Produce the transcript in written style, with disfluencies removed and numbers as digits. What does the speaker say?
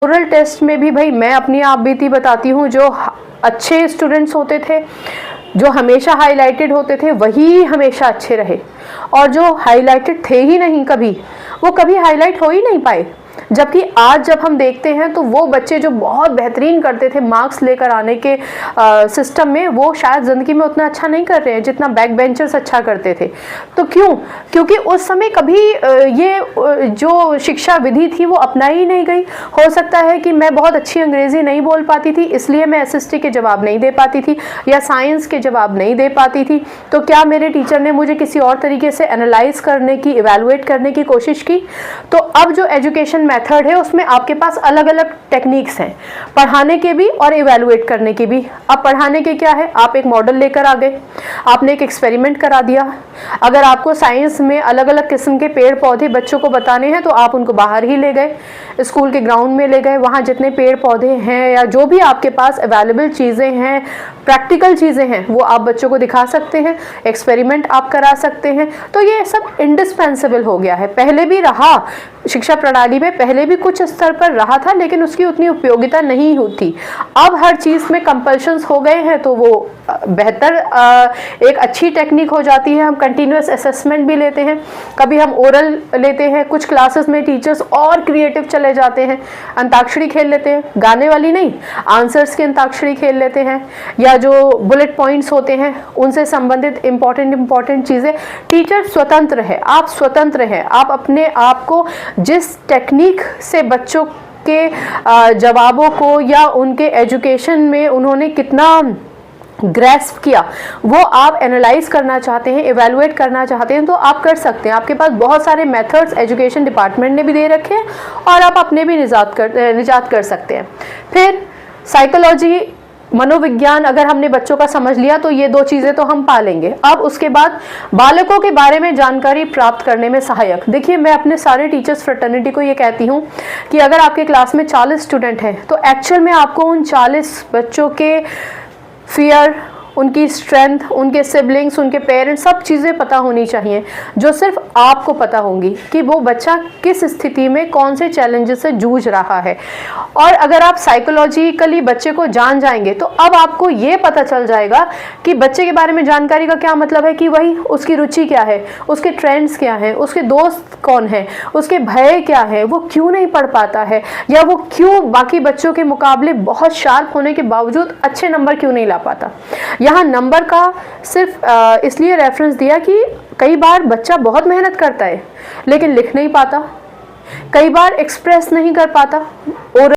Oral test में भी भाई मैं अपनी आप बीती बताती हूँ, जो अच्छे स्टूडेंट्स होते थे, जो हमेशा हाईलाइटेड होते थे, वही हमेशा अच्छे रहे, और जो हाईलाइटेड थे ही नहीं कभी, वो कभी हाईलाइट हो ही नहीं पाए। जबकि आज जब हम देखते हैं तो वो बच्चे जो बहुत बेहतरीन करते थे मार्क्स लेकर आने के सिस्टम में, वो शायद ज़िंदगी में उतना अच्छा नहीं कर रहे हैं जितना बैक बेंचर्स अच्छा करते थे। तो क्यों? क्योंकि उस समय कभी ये जो शिक्षा विधि थी वो अपनाई ही नहीं गई। हो सकता है कि मैं बहुत अच्छी अंग्रेज़ी नहीं बोल पाती थी, इसलिए मैं एसएसटी के जवाब नहीं दे पाती थी, या साइंस के जवाब नहीं दे पाती थी। तो क्या मेरे टीचर ने मुझे किसी और तरीके से एनालाइज करने की, इवेलुएट करने की कोशिश की? तो अब जो एजुकेशन मेथड है उसमें आपके पास अलग अलग टेक्निक्स हैं, पढ़ाने के भी और इवेलुएट करने के भी। अब पढ़ाने के क्या है, आप एक मॉडल लेकर आ गए, आपने एक एक्सपेरिमेंट करा दिया। अगर आपको साइंस में अलग अलग किस्म के पेड़ पौधे बच्चों को बताने हैं तो आप उनको बाहर ही ले गए, स्कूल के ग्राउंड में ले गए, वहाँ जितने पेड़ पौधे हैं या जो भी आपके पास अवेलेबल चीज़ें हैं, प्रैक्टिकल चीज़ें हैं, वो आप बच्चों को दिखा सकते हैं, एक्सपेरिमेंट आप करा सकते हैं। तो ये सब इंडिस्पेंसेबल हो गया है। पहले भी रहा, शिक्षा प्रणाली में पहले भी कुछ स्तर पर रहा था, लेकिन उसकी उतनी उपयोगिता नहीं होती। अब हर चीज़ में कंपल्शंस हो गए हैं, तो वो बेहतर एक अच्छी टेक्निक हो जाती है। हम कंटिन्यूस असेसमेंट भी लेते हैं, कभी हम ओरल लेते हैं, कुछ क्लासेस में टीचर्स और क्रिएटिव चले जाते हैं, अंताक्षरी खेल लेते हैं, गाने वाली नहीं, आंसर्स की अंताक्षरी खेल लेते हैं, या जो बुलेट पॉइंट्स होते हैं उनसे संबंधित इंपॉर्टेंट चीज़ें। टीचर स्वतंत्र है, आप स्वतंत्र हैं, आप अपने आप को जिस टेक्निक से बच्चों के जवाबों को या उनके एजुकेशन में उन्होंने कितना ग्रैस्प किया, वो आप एनालाइज करना चाहते हैं, इवेलुएट करना चाहते हैं, तो आप कर सकते हैं। आपके पास बहुत सारे मेथड्स एजुकेशन डिपार्टमेंट ने भी दे रखे हैं, और आप अपने भी निजात कर सकते हैं। फिर साइकोलॉजी, मनोविज्ञान अगर हमने बच्चों का समझ लिया तो ये दो चीज़ें तो हम पा लेंगे। अब उसके बाद बालकों के बारे में जानकारी प्राप्त करने में सहायक। देखिए, मैं अपने सारे टीचर्स फ्रेटर्निटी को ये कहती हूँ कि अगर आपके क्लास में 40 स्टूडेंट हैं तो एक्चुअल में आपको उन 40 बच्चों के फियर, उनकी स्ट्रेंथ, उनके सिबलिंग्स, उनके पेरेंट्स, सब चीज़ें पता होनी चाहिए, जो सिर्फ आपको पता होंगी कि वो बच्चा किस स्थिति में कौन से चैलेंजेस से जूझ रहा है। और अगर आप साइकोलॉजिकली बच्चे को जान जाएंगे तो अब आपको ये पता चल जाएगा कि बच्चे के बारे में जानकारी का क्या मतलब है, कि वही उसकी रुचि क्या है, उसके ट्रेंड्स क्या हैं, उसके दोस्त कौन है, उसके भय क्या है, वो क्यों नहीं पढ़ पाता है, या वो क्यों बाकी बच्चों के मुकाबले बहुत शार्प होने के बावजूद अच्छे नंबर क्यों नहीं ला पाता। यहाँ नंबर का सिर्फ इसलिए रेफरेंस दिया कि कई बार बच्चा बहुत मेहनत करता है लेकिन लिख नहीं पाता, कई बार एक्सप्रेस नहीं कर पाता, और